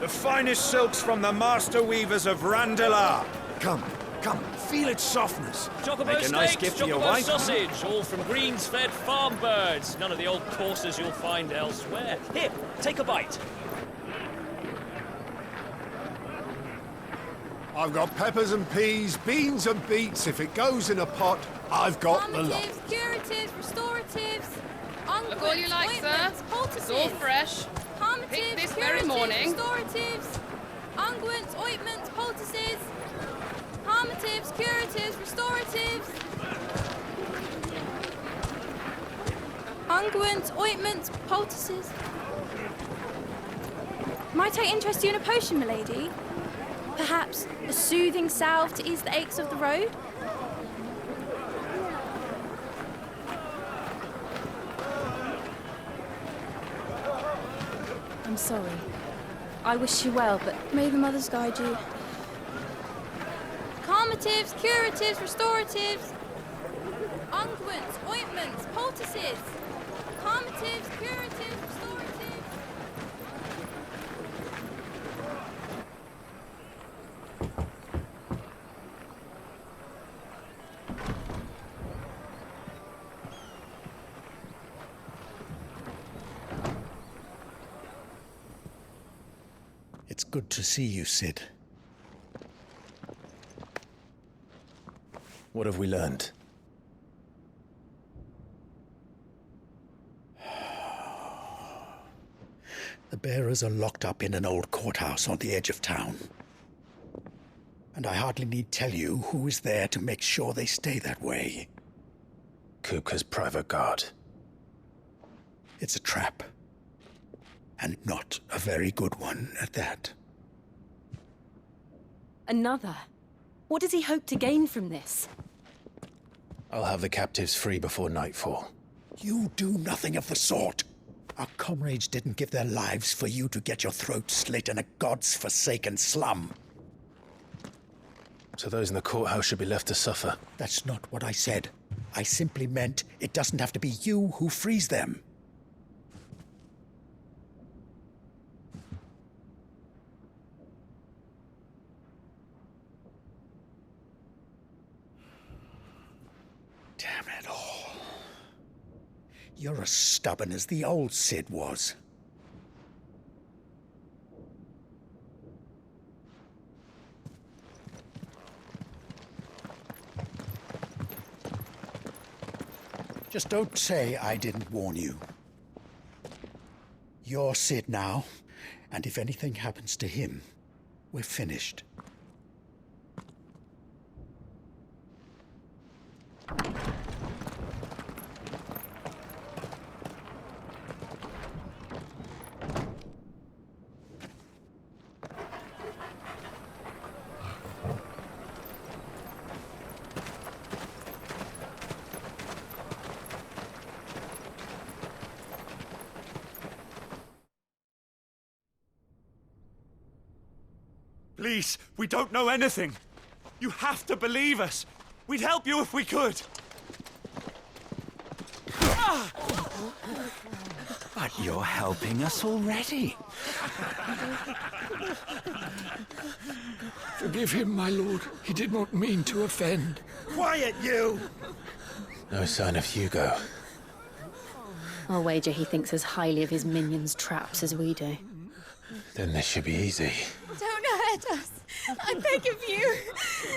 The finest silks from the master weavers of Randalar. Come, feel its softness. Chocobo Make a nice steaks, gift for your chocobo wife. sausage, all from greens-fed farm birds. None of the old courses you'll find elsewhere. Here, take a bite. I've got peppers and peas, beans and beets. If it goes in a pot, I've got the lot. Calmatives, curatives, restoratives, Look all you like, sir. It's all fresh. Picked this very morning. Restoratives, unguents, ointments, poultices, calmatives, curatives, restoratives, unguents, ointments, poultices. Might I interest you in a potion, milady? Perhaps a soothing salve to ease the aches of the road? I'm sorry. I wish you well, but may the mothers guide you. Calmatives, curatives, restoratives, unguents, ointments, poultices. Calmatives, curatives, restoratives. It's good to see you, Sid. What have we learned? The bearers are locked up in an old courthouse on the edge of town. And I hardly need tell you who is there to make sure they stay that way. Kupka's private guard. It's a trap. And not a very good one at that. Another? What does he hope to gain from this? I'll have the captives free before nightfall. You do nothing of the sort. Our comrades didn't give their lives for you to get your throat slit in a god's-forsaken slum. So those in the courthouse should be left to suffer. That's not what I said. I simply meant it doesn't have to be you who frees them. Damn it all. You're as stubborn as the old Sid was. Just don't say I didn't warn you. You're Sid now, and if anything happens to him, we're finished. Please, we don't know anything. You have to believe us. We'd help you if we could. But you're helping us already. Forgive him, my lord. He did not mean to offend. Quiet, you! No sign of Hugo. I'll wager he thinks as highly of his minions' traps as we do. Then this should be easy. Don't hurt us. I beg of you.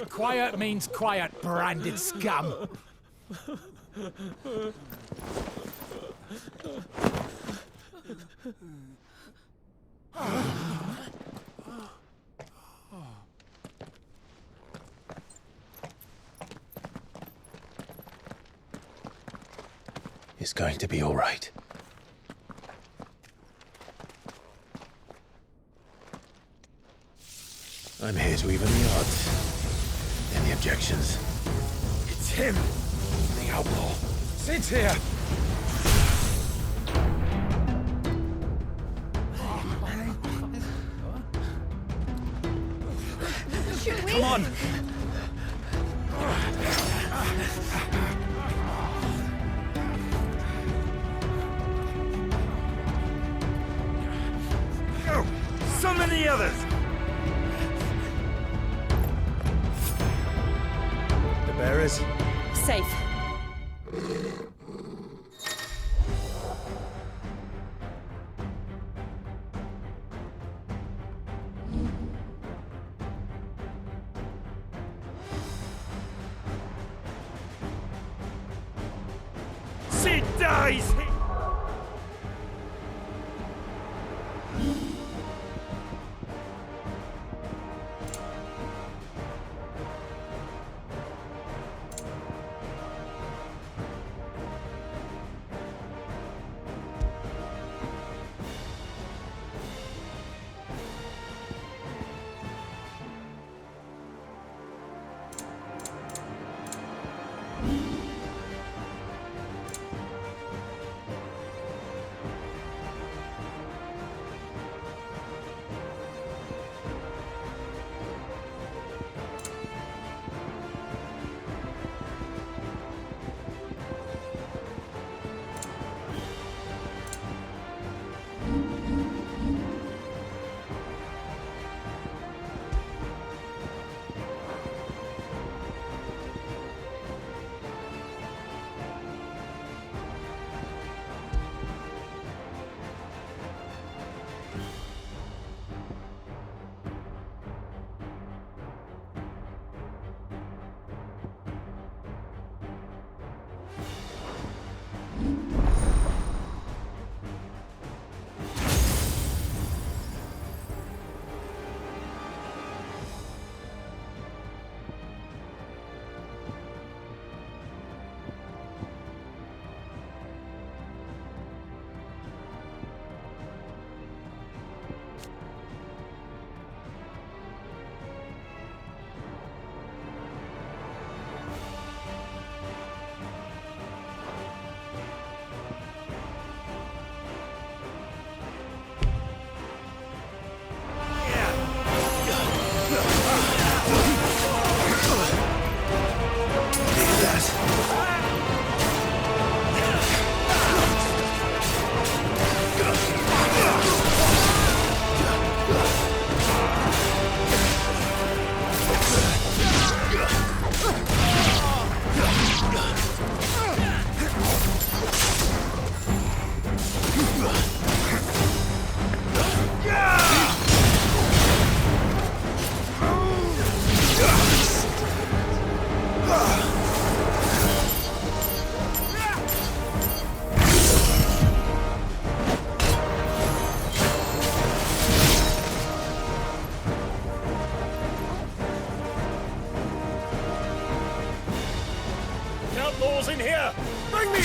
Quiet means quiet, branded scum. It's going to be all right. I'm here to even the odds. Any objections? It's him, the outlaw. Sid's here. Come on. Go! Summon the the others! The bearers? Safe. She dies! Outlaws in here! Bring me in!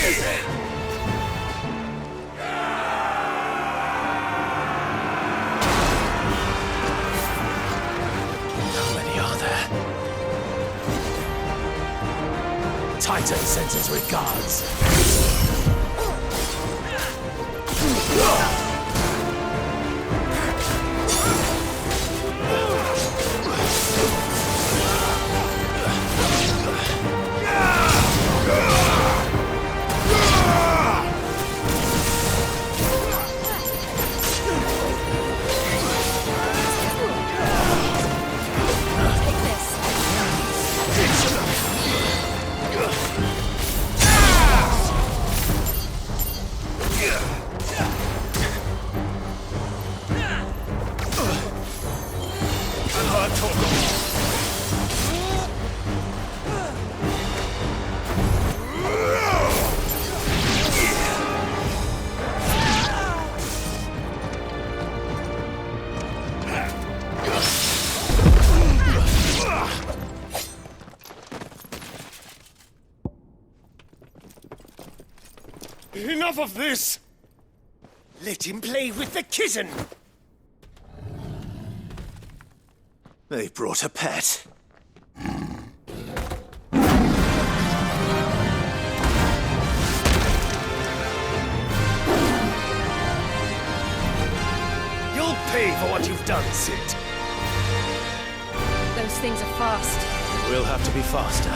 How many are there? Titan sends his regards. Enough of this! Let him play with the kitten! They brought a pet. You'll pay for what you've done, Sid. Those things are fast. We'll have to be faster.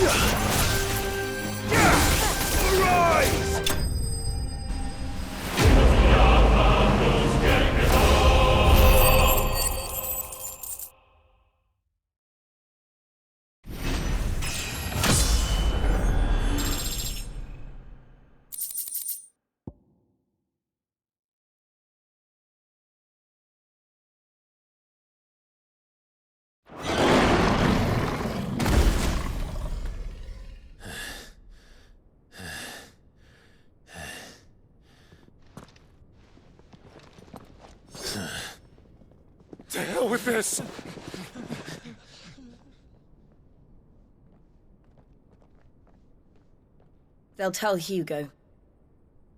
Arise! To hell with this! They'll tell Hugo.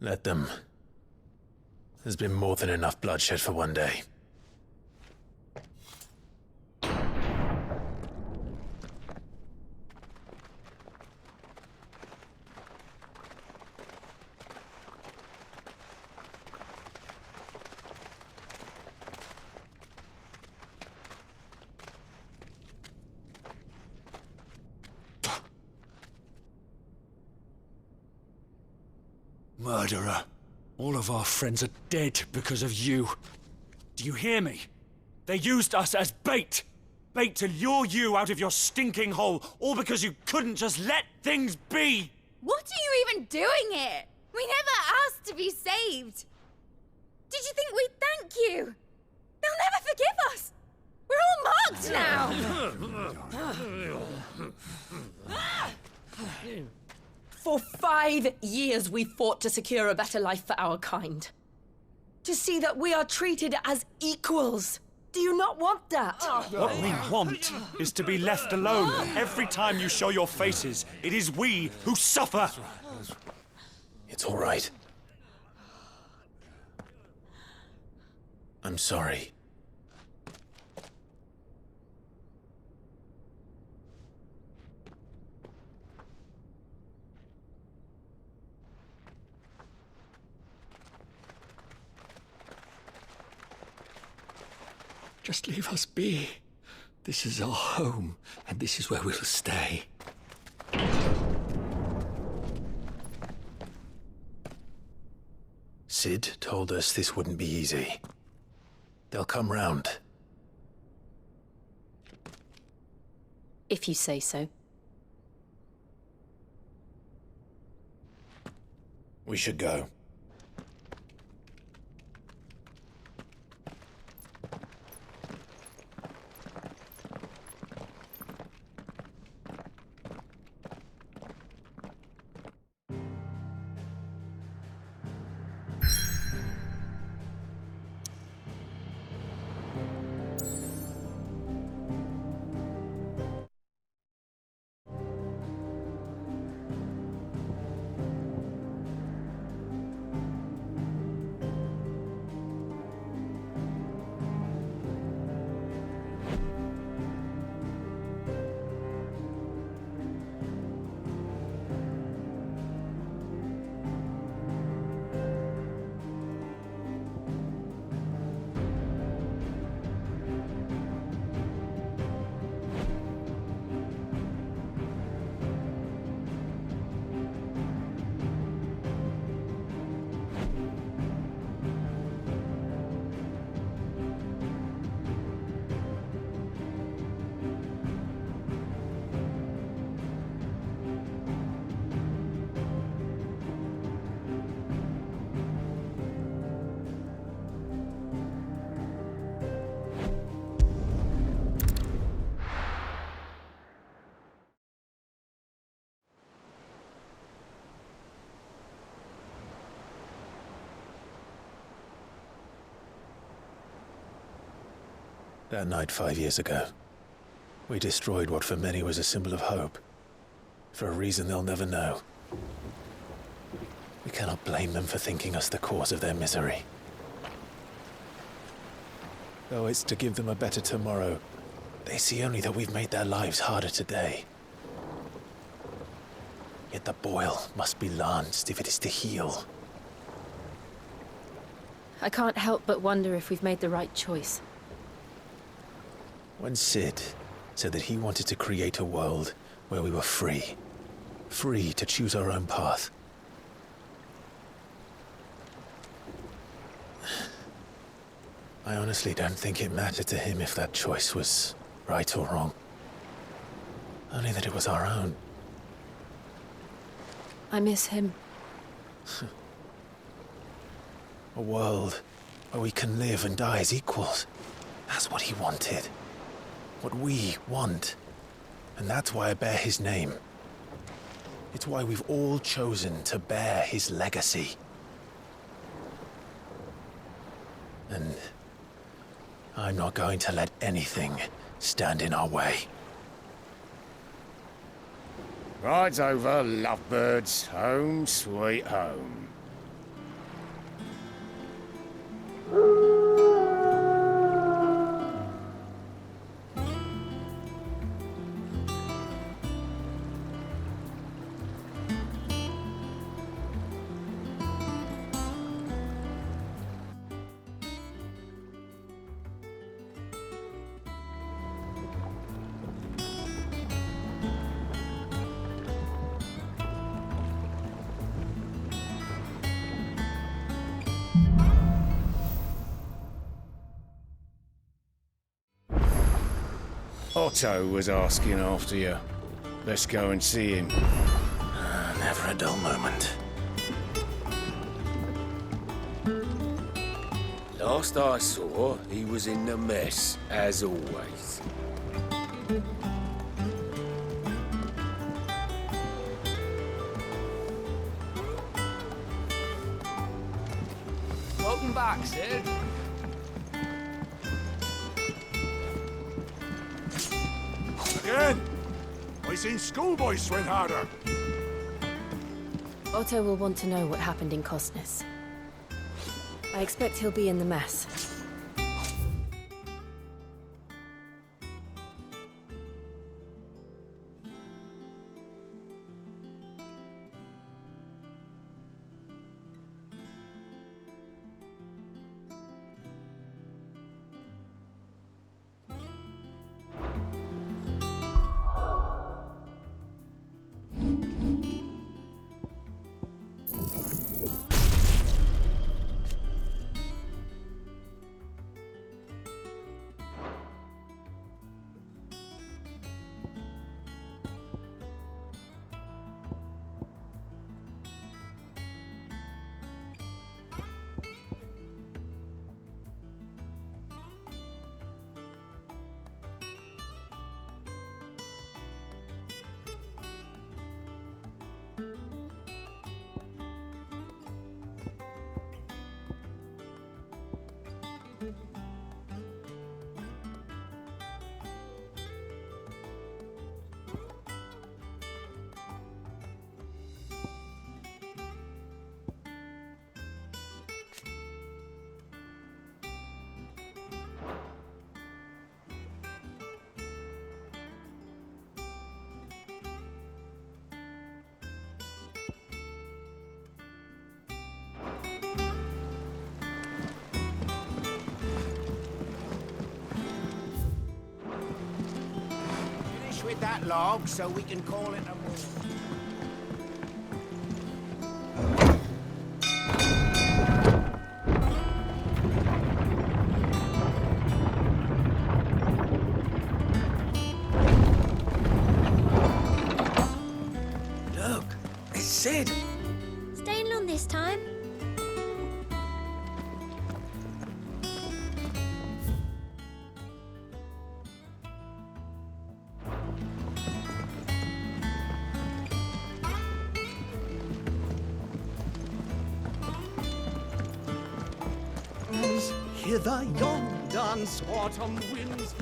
Let them. There's been more than enough bloodshed for one day. Murderer. All of our friends are dead because of you. Do you hear me? They used us as bait. Bait to lure you out of your stinking hole, all because you couldn't just let things be. What are you even doing here? We never asked to be saved. Did you think we'd thank you? They'll never forgive us. We're all marked now. For 5 years we fought to secure a better life for our kind. To see that we are treated as equals. Do you not want that? What we want is to be left alone. Every time you show your faces, it is we who suffer. It's all right. I'm sorry. Just leave us be. This is our home, and this is where we'll stay. Sid told us this wouldn't be easy. They'll come round. If you say so. We should go. That night 5 years ago, we destroyed what for many was a symbol of hope. For a reason they'll never know. We cannot blame them for thinking us the cause of their misery. Though it's to give them a better tomorrow, they see only that we've made their lives harder today. Yet the boil must be lanced if it is to heal. I can't help but wonder if we've made the right choice. When Sid said that he wanted to create a world where we were free. Free to choose our own path. I honestly don't think it mattered to him if that choice was right or wrong. Only that it was our own. I miss him. A world where we can live and die as equals. That's what he wanted. What we want. And that's why I bear his name. It's why we've all chosen to bear his legacy. And I'm not going to let anything stand in our way. Rides over, lovebirds, home sweet home. Otto was asking after you. Let's go and see him. Never a dull moment. Last I saw, he was in the mess, as always. Welcome back, Sid. Again? I seen schoolboys swim harder. Otto will want to know what happened in Costness. I expect he'll be in the mess. With that log so we can call it a war. Look, it's Sid. Staying long this time? Hear the young dance, autumn winds.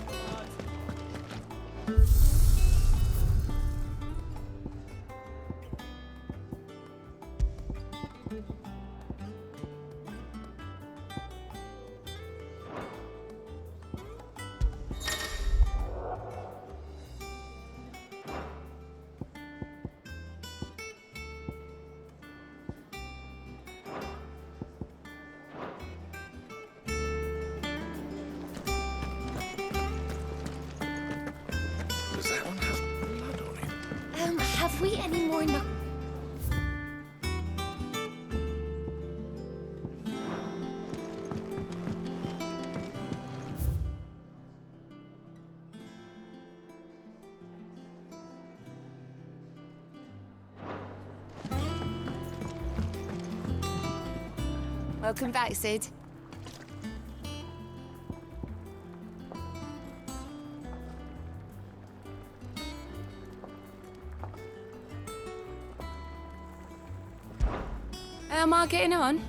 Have we any more Welcome back, Sid. How am I getting on?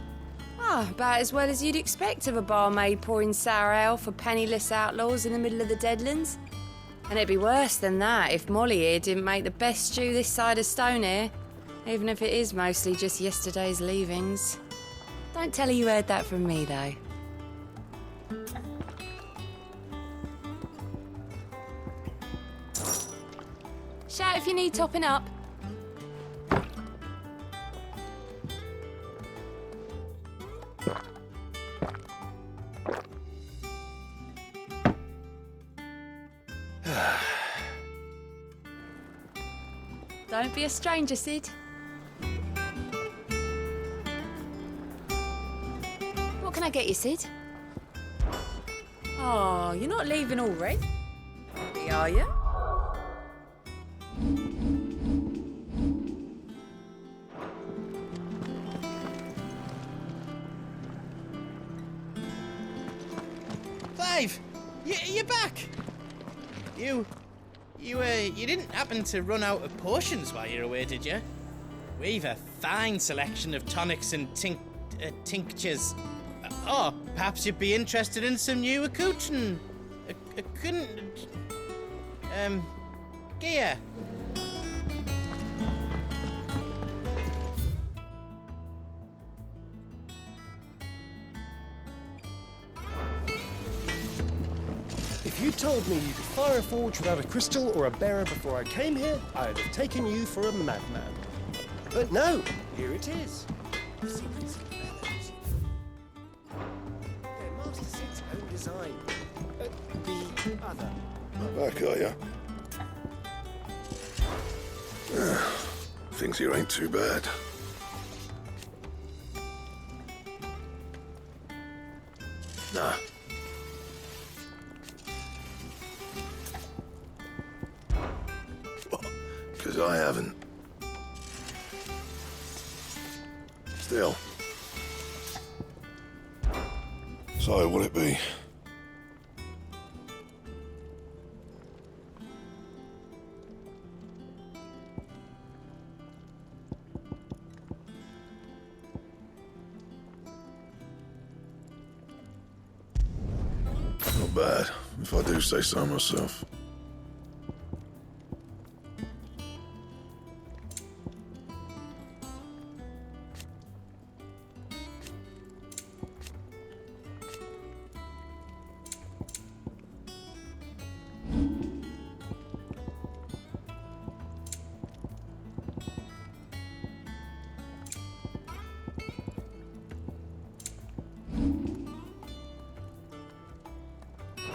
Ah, about as well as you'd expect of a barmaid pouring sour ale for penniless outlaws in the middle of the Deadlands. And it'd be worse than that if Molly here didn't make the best stew this side of Stonehair, even if it is mostly just yesterday's leavings. Don't tell her you heard that from me, though. Shout if you need topping up. Don't be a stranger, Sid. What can I get you, Sid? Oh, you're not leaving already, are you? Clive, you're back. You didn't happen to run out of potions while you're away, did you? We've a fine selection of tonics and tinctures. Oh, perhaps you'd be interested in some new accoutrement. Gear. If you told me you could fire a forge without a crystal or a bearer before I came here, I'd have taken you for a madman. But no, here it is. Secrets of Bellows. They're Master Sid's own design. The other. Back, are ya? Things here ain't too bad. Nah. Because I haven't. Still. So, what'd it be? Not bad, if I do say so myself.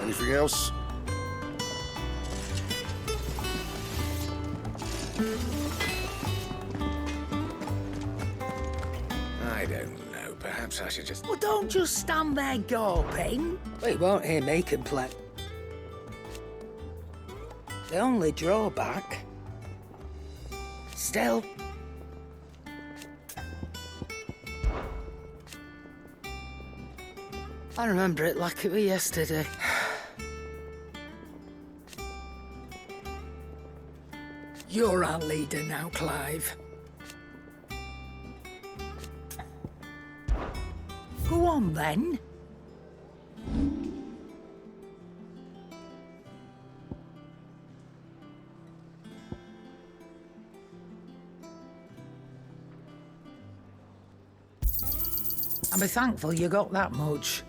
Anything else? I don't know. Perhaps I should just... Well, don't just stand there gawping. Well, you won't hear me complain. The only drawback... Still... I remember it like it was yesterday. You're our leader now, Clive. Go on, then. And be thankful you got that much.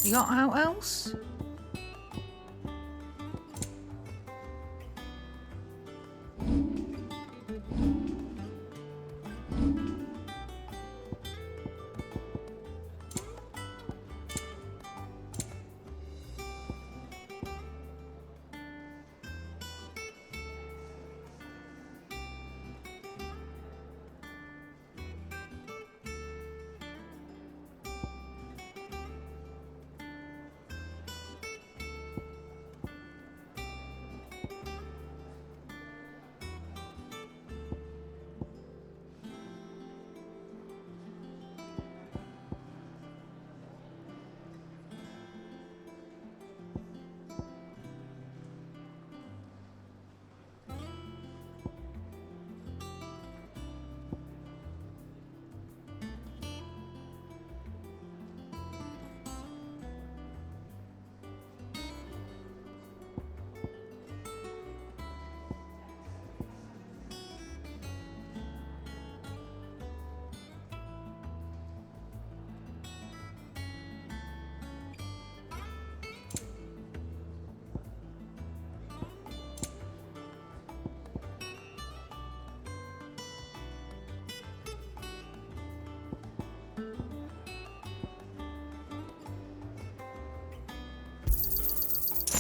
You got out else?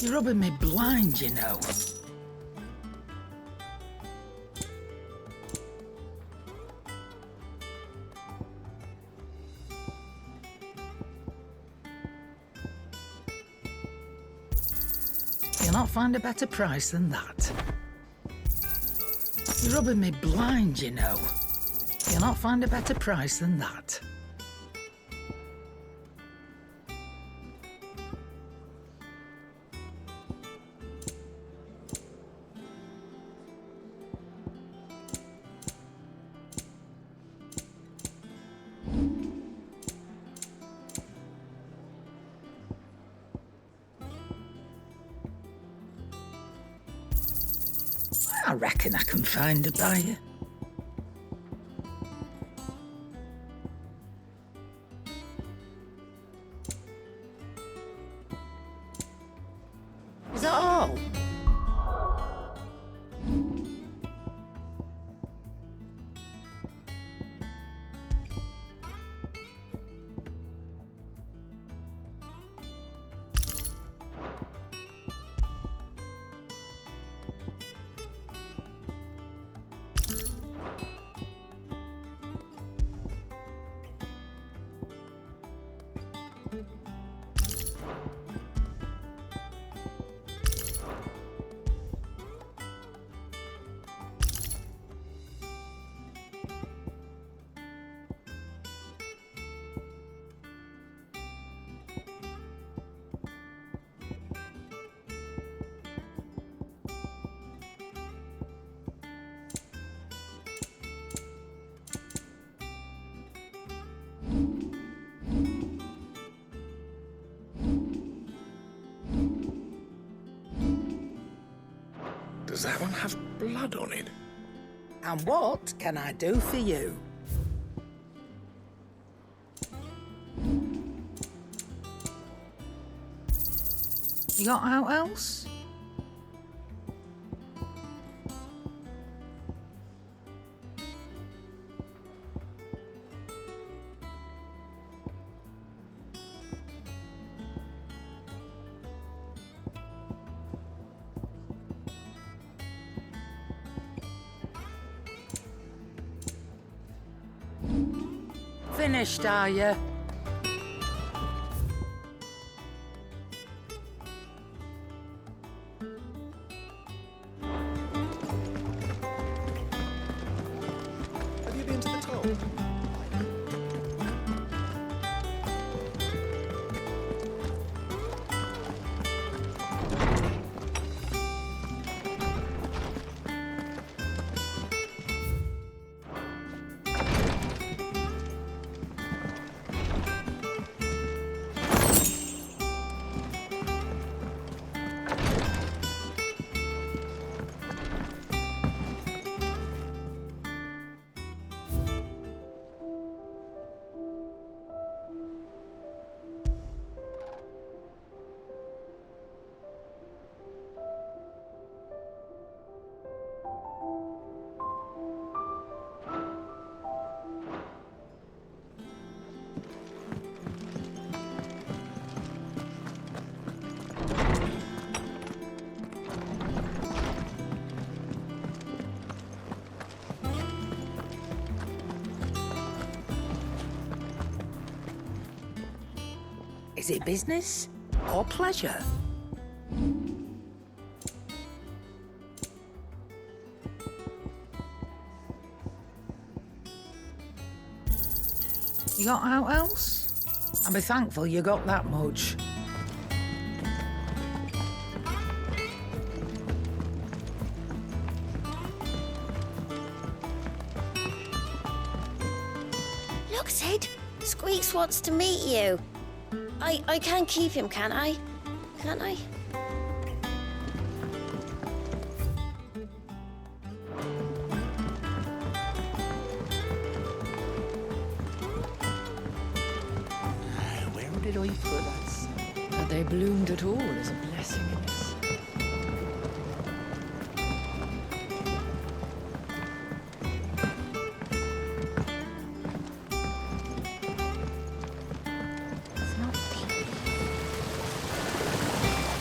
You're rubbing me blind, you know. You'll not find a better price than that. You're rubbing me blind, you know. You'll not find a better price than that. I reckon I can find a buyer. Is that all? Does that one have blood on it? And what can I do for you? You got out else? Finished, are you? Have you been to the top? Is it business or pleasure? You got out else? I'll be thankful you got that much. Look, Sid. Squeaks wants to meet you. I can keep him, can't I? Can't I? Where did I put that? That they bloomed at all is a blessing in this.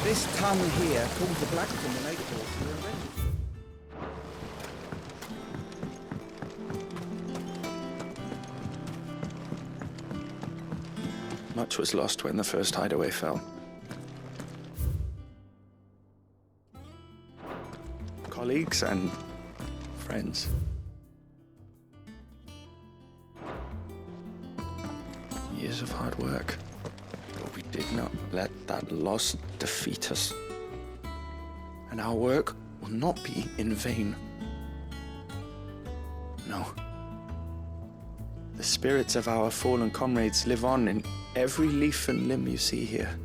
This tongue here called the black from the lake water already. Much was lost when the first hideaway fell. Colleagues and friends. Years of hard work. But we did not let that loss defeat us. And our work will not be in vain. No. The spirits of our fallen comrades live on in every leaf and limb you see here.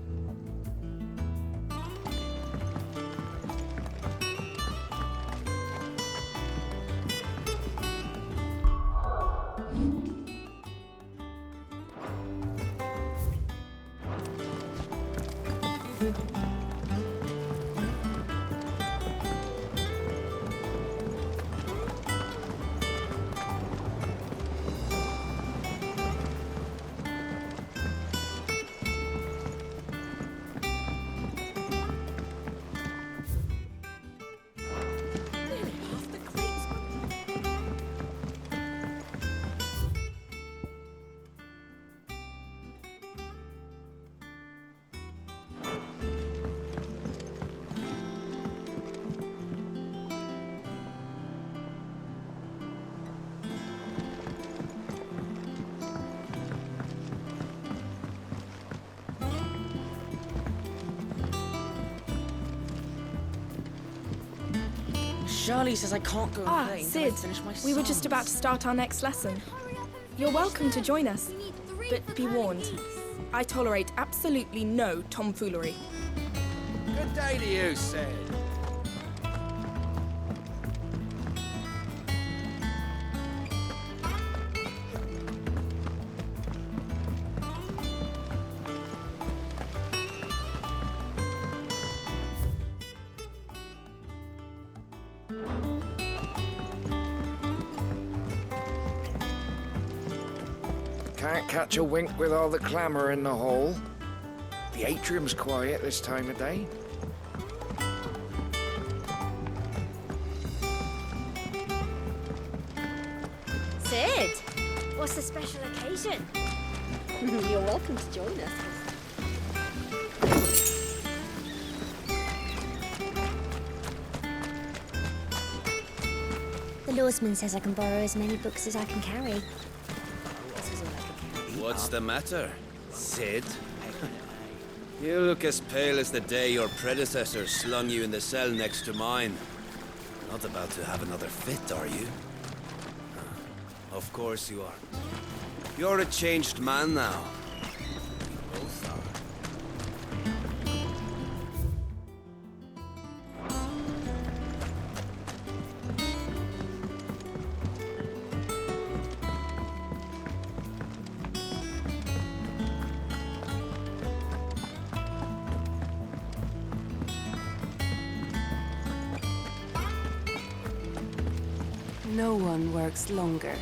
Charlie says I can't go and play until I Sid, finish my we were just psalms. about to start our next lesson. You're welcome to join us, but be warned, I tolerate absolutely no tomfoolery. Good day to you, Sid. Can't catch a wink with all the clamour in the hall. The atrium's quiet this time of day. Sid, what's the special occasion? You're welcome to join us. The lawsman says I can borrow as many books as I can carry. What's the matter, Sid? You look as pale as the day your predecessor slung you in the cell next to mine. Not about to have another fit, are you? Of course you aren't. You're a changed man now. We both are. No one works longer.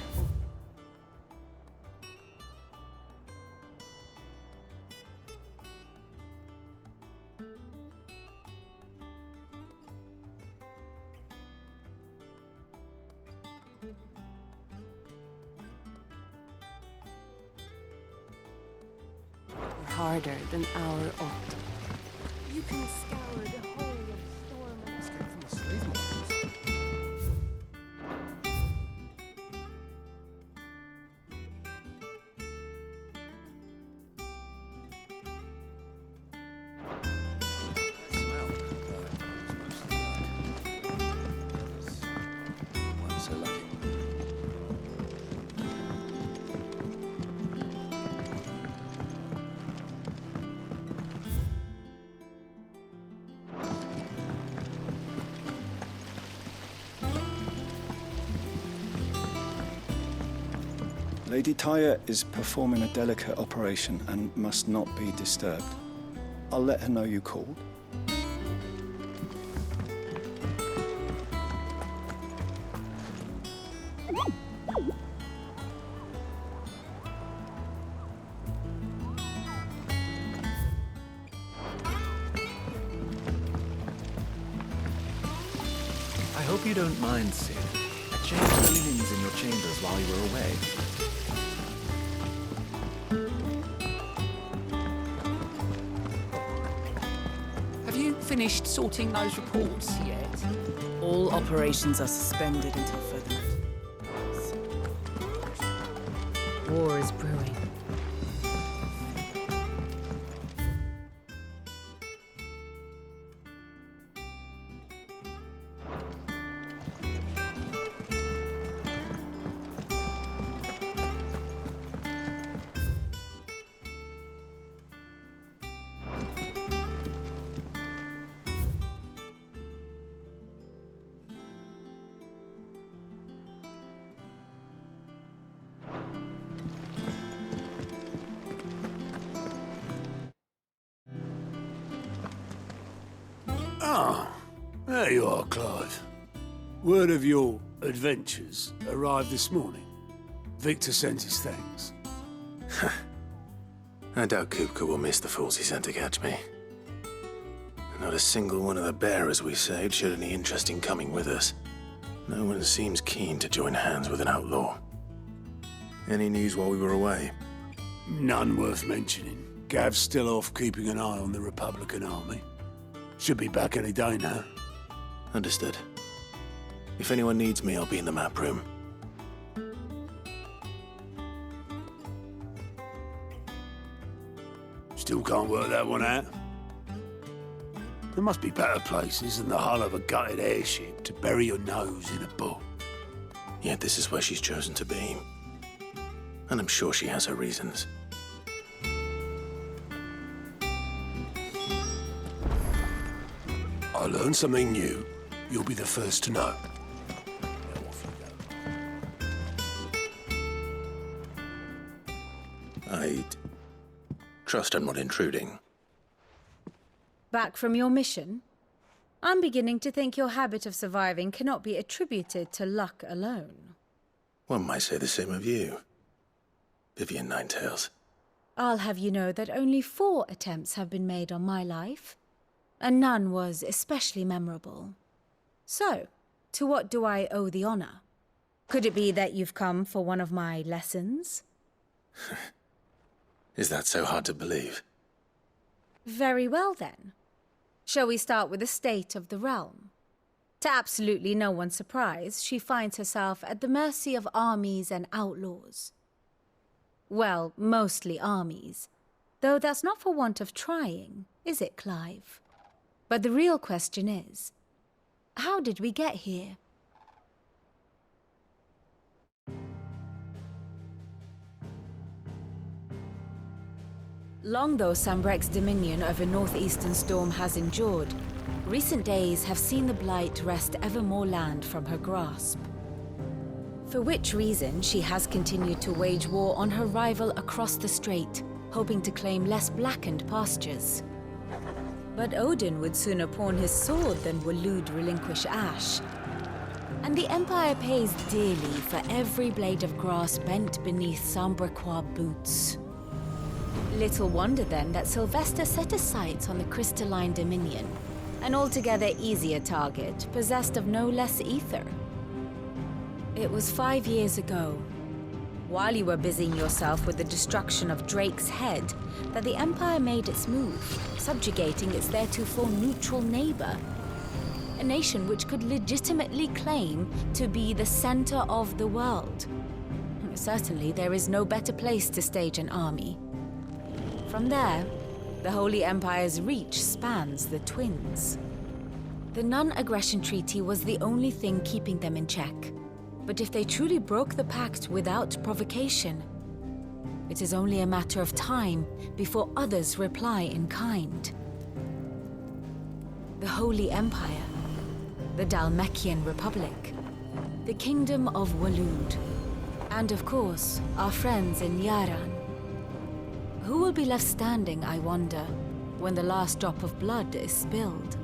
harder than our own. You can scour the whole of Storm. Lady Tyre is performing a delicate operation and must not be disturbed. I'll let her know you called. I hope you don't mind, Sid. I changed the linens in your chambers while you were away. Have you finished sorting those reports yet? All operations are suspended until further notice. War is brewing. Ah, there you are, Clive. Word of your adventures arrived this morning. Victor sends his thanks. I doubt Kupka will miss the fools he sent to catch me. Not a single one of the bearers we saved showed any interest in coming with us. No one seems keen to join hands with an outlaw. Any news while we were away? None worth mentioning. Gav's still off keeping an eye on the Republican army. Should be back any day now. Understood. If anyone needs me, I'll be in the map room. Still can't work that one out. There must be better places than the hull of a gutted airship to bury your nose in a book. Yet this is where she's chosen to be. And I'm sure she has her reasons. I learn something new, you'll be the first to know. I'd trust I'm not intruding. Back from your mission? I'm beginning to think your habit of surviving cannot be attributed to luck alone. One might say the same of you, Vivian Ninetails. I'll have you know that only 4 attempts have been made on my life, and none was especially memorable. So, to what do I owe the honor? Could it be that you've come for one of my lessons? Is that so hard to believe? Very well, then. Shall we start with the state of the realm? To absolutely no one's surprise, she finds herself at the mercy of armies and outlaws. Well, mostly armies. Though that's not for want of trying, is it, Clive? But the real question is, how did we get here? Long though Sambrek's dominion over northeastern Storm has endured, recent days have seen the Blight wrest ever more land from her grasp. For which reason she has continued to wage war on her rival across the strait, hoping to claim less blackened pastures. But Odin would sooner pawn his sword than Waloed relinquish Ash. And the Empire pays dearly for every blade of grass bent beneath Sambrequois boots. Little wonder then that Sylvester set his sights on the crystalline dominion, an altogether easier target, possessed of no less ether. It was 5 years ago, while you were busying yourself with the destruction of Drake's head, that the Empire made its move, subjugating its theretofore neutral neighbor. A nation which could legitimately claim to be the center of the world. Certainly, there is no better place to stage an army. From there, the Holy Empire's reach spans the Twins. The non-aggression treaty was the only thing keeping them in check. But if they truly broke the pact without provocation, it is only a matter of time before others reply in kind. The Holy Empire, the Dhalmekian Republic, the Kingdom of Waloed, and of course, our friends in Yaran. Who will be left standing, I wonder, when the last drop of blood is spilled?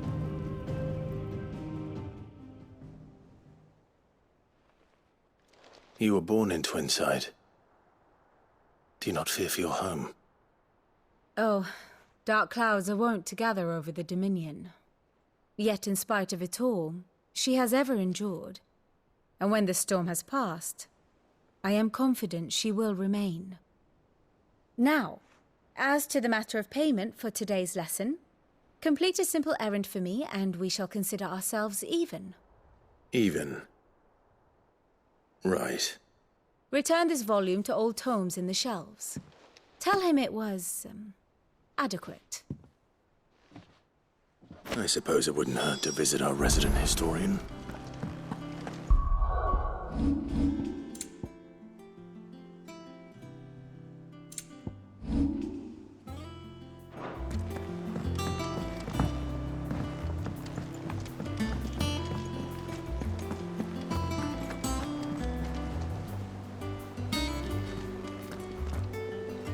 You were born in Twinside. Do you not fear for your home? Oh, dark clouds are wont to gather over the Dominion. Yet in spite of it all, she has ever endured. And when the storm has passed, I am confident she will remain. Now, as to the matter of payment for today's lesson, complete a simple errand for me and we shall consider ourselves even. Even? Right. Return this volume to old tomes in the shelves. Tell him it was, adequate. I suppose it wouldn't hurt to visit our resident historian.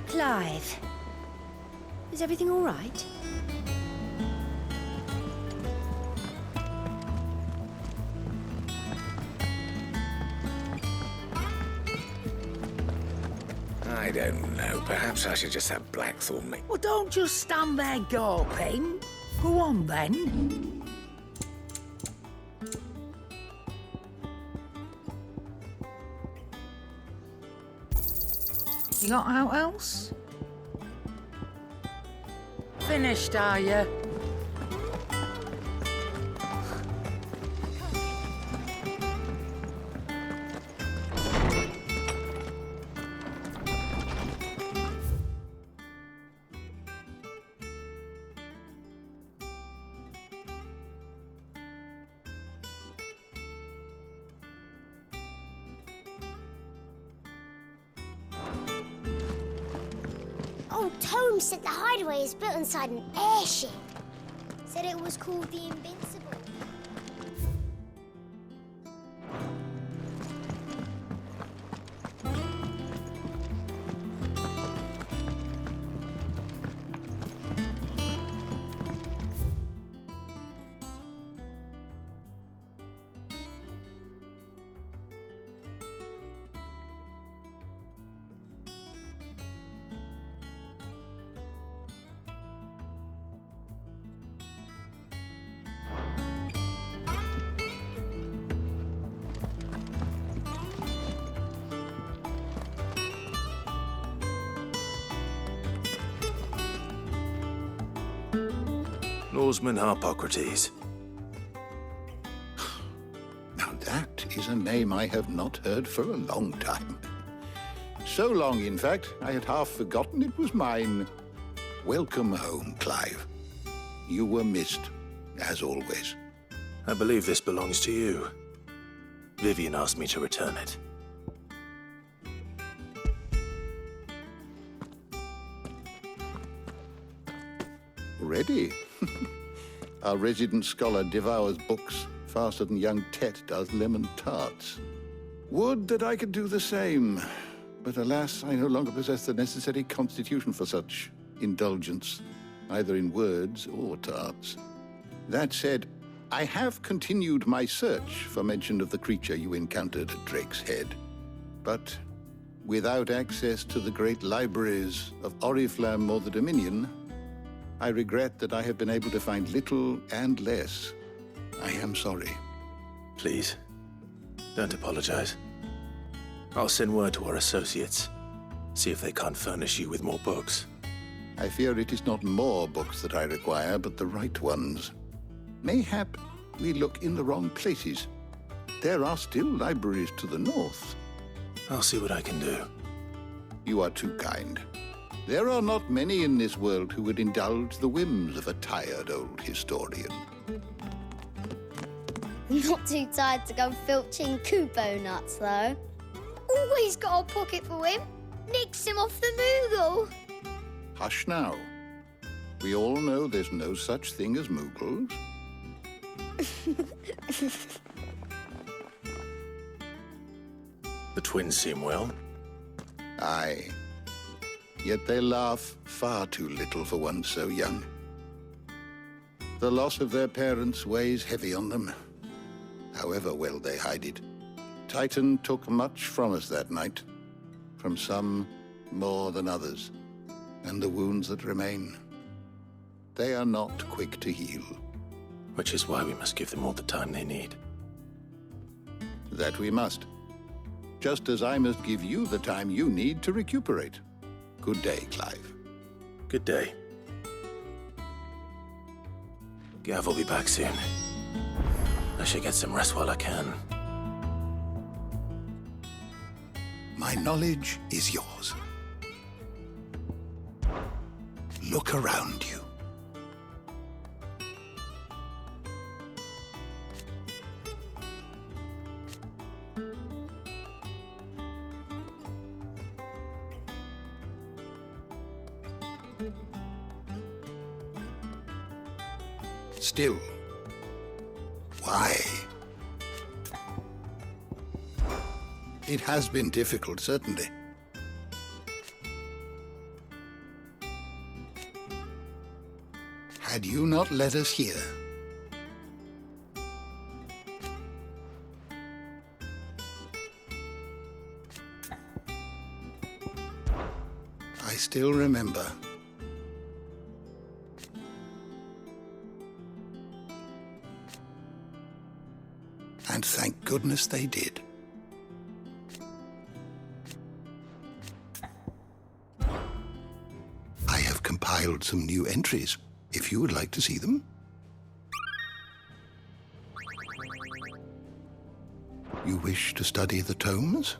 Clive, is everything all right? I don't know. Perhaps I should just have Blackthorn make... Well, don't just stand there gawping. Go on, then. You got out else? Finished, are you? Old Tome said the hideaway is built inside an airship. Said it was called the Invincible. Lawsman Harpocrates. Now that is a name I have not heard for a long time. So long, in fact, I had half forgotten it was mine. Welcome home, Clive. You were missed, as always. I believe this belongs to you. Vivian asked me to return it. Ready? Our resident scholar devours books faster than young Tet does lemon tarts. Would that I could do the same, but alas, I no longer possess the necessary constitution for such indulgence, either in words or tarts. That said, I have continued my search for mention of the creature you encountered at Drake's Head, but without access to the great libraries of Oriflamme or the Dominion, I regret that I have been able to find little and less. I am sorry. Please, don't apologize. I'll send word to our associates. See if they can't furnish you with more books. I fear it is not more books that I require, but the right ones. Mayhap we look in the wrong places. There are still libraries to the north. I'll see what I can do. You are too kind. There are not many in this world who would indulge the whims of a tired old historian. Not too tired to go filching Kupo nuts, though. Always got a pocket for him. Nicks him off the Moogle. Hush now. We all know there's no such thing as Moogles. The twins seem well. Aye. Yet they laugh far too little for one so young. The loss of their parents weighs heavy on them, however well they hide it. Titan took much from us that night, from some more than others, and the wounds that remain, they are not quick to heal. Which is why we must give them all the time they need. That we must. Just as I must give you the time you need to recuperate. Good day, Clive. Good day. Gav will be back soon. I should get some rest while I can. My knowledge is yours. Look around you. Still, why? It has been difficult, certainly. Had you not led us here, I still remember. And thank goodness they did. I have compiled some new entries, if you would like to see them. You wish to study the tomes?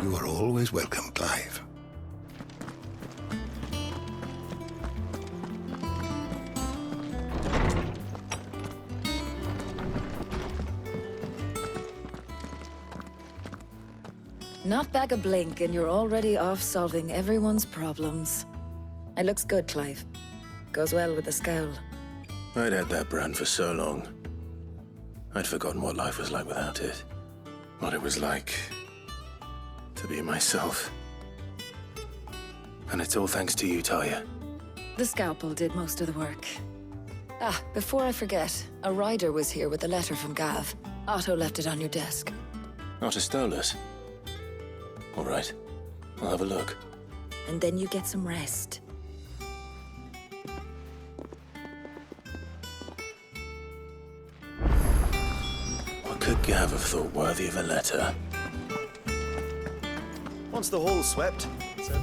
You are always welcome, Clive. Not back a blink and you're already off solving everyone's problems. It looks good, Clive. Goes well with the scowl. I'd had that brand for so long. I'd forgotten what life was like without it. What it was like to be myself. And it's all thanks to you, Talia. The scalpel did most of the work. Ah, before I forget, a rider was here with a letter from Gav. Otto left it on your desk. Otto stole us. All right, I'll have a look. And then you get some rest. What could Gav have thought worthy of a letter? Once the hall's swept, so...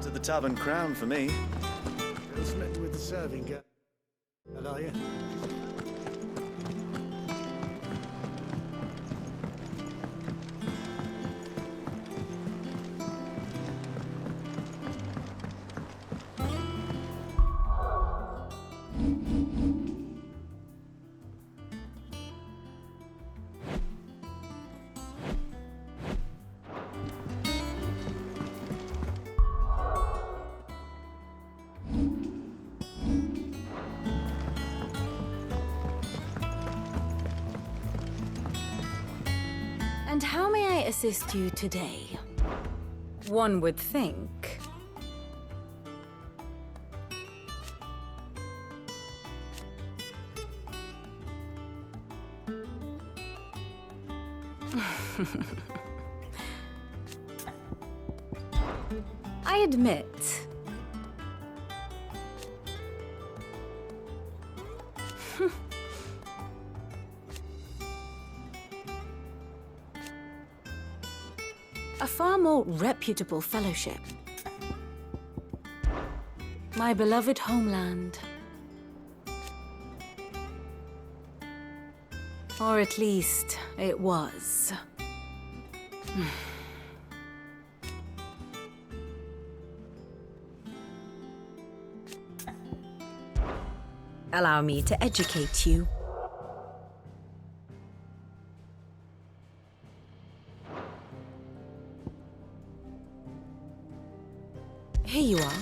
To the Tavern Crown for me. Still smitten with the serving girl. How are you? And how may I assist you today? One would think. I admit, a far more reputable fellowship. My beloved homeland. Or at least, it was. Allow me to educate you. Here you are.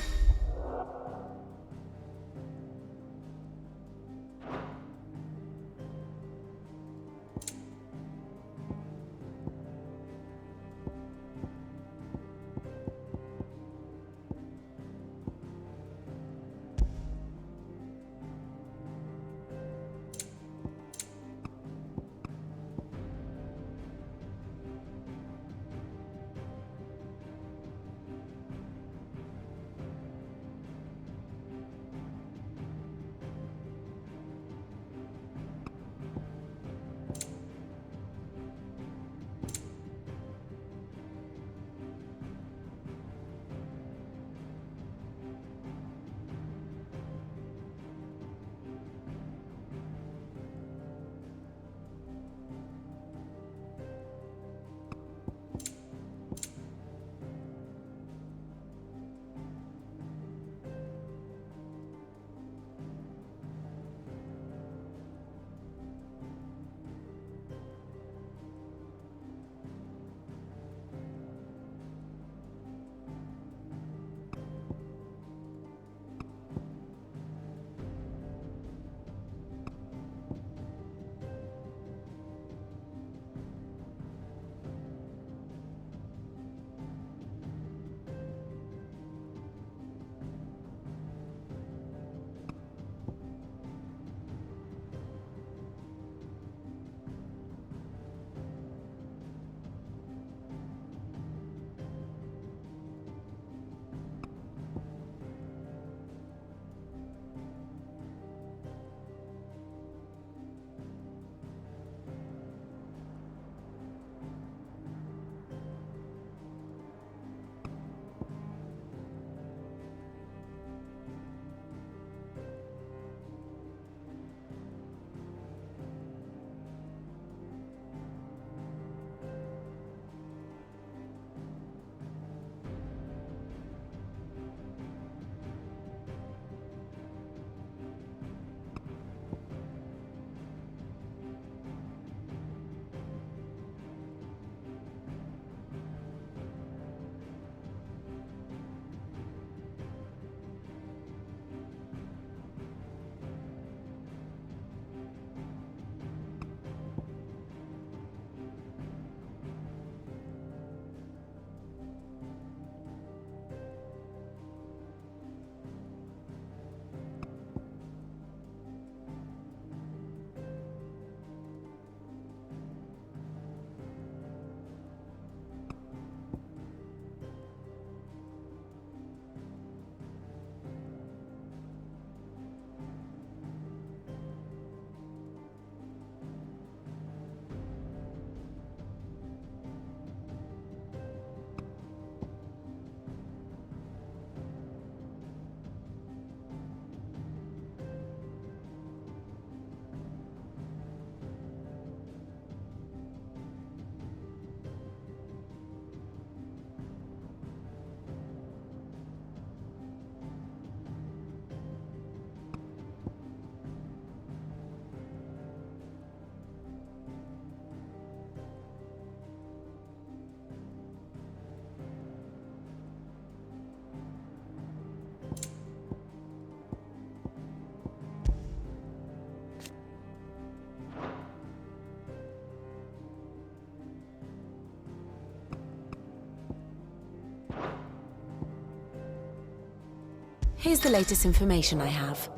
Here's the latest information I have.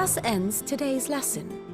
Thus ends today's lesson.